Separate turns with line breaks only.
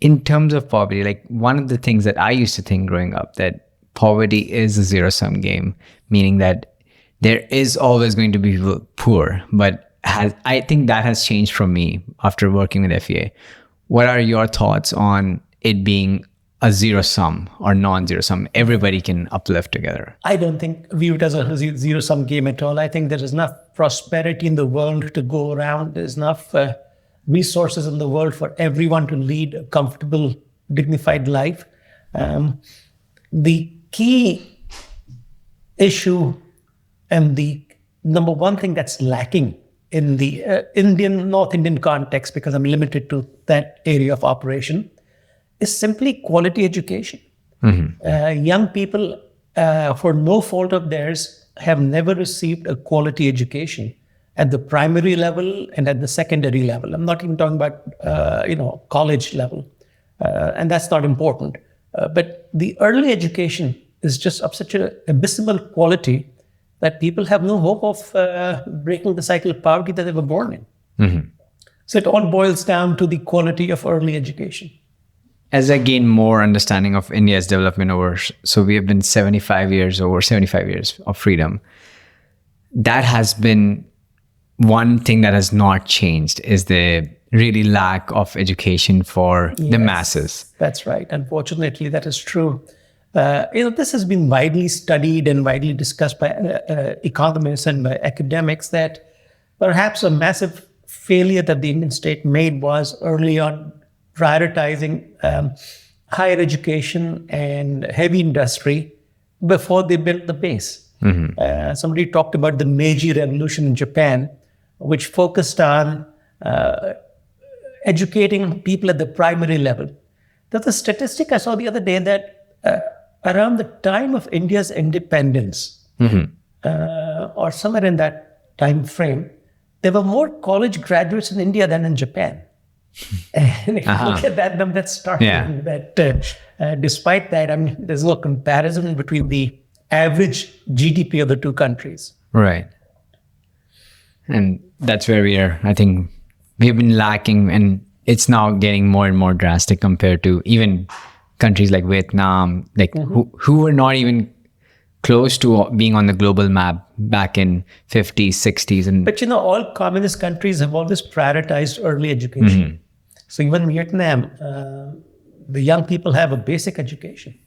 in terms of poverty, like one of the things that I used to think growing up, that poverty is a zero-sum game, meaning that there is always going to be people poor. But I think that has changed for me after working with FEA. What are your thoughts on it being a zero-sum or non-zero-sum? Everybody can uplift together.
I don't think view it as a zero-sum game at all. I think there is enough prosperity in the world to go around. There's enough resources in the world for everyone to lead a comfortable, dignified life. The key issue and the number one thing that's lacking in the North Indian context, because I'm limited to that area of operation, is simply quality education. Young people, for no fault of theirs, have never received a quality education at the primary level and at the secondary level. I'm not even talking about college level, and that's not important. But the early education is just of such an abysmal quality that people have no hope of breaking the cycle of poverty that they were born in. So it all boils down to the quality of early education.
As I gain more understanding of India's development so we have been over 75 years of freedom. That has been one thing that has not changed, is the really lack of education for the masses.
That's right. Unfortunately, that is true. This has been widely studied and widely discussed by economists and by academics, that perhaps a massive failure that the Indian state made was early on prioritizing higher education and heavy industry before they built the base. Somebody talked about the Meiji Revolution in Japan, which focused on educating people at the primary level. There's a statistic I saw the other day that around the time of India's independence, or somewhere in that time frame, there were more college graduates in India than in Japan. And if you look at that number, that's startling. That despite that, I mean, there's no comparison between the average GDP of the two countries.
Right. And that's where I think we've been lacking, and it's now getting more and more drastic compared to even countries like Vietnam, like who were not even close to being on the global map back in 50s, 60s.
But all communist countries have always prioritized early education. So even Vietnam, the young people have a basic education.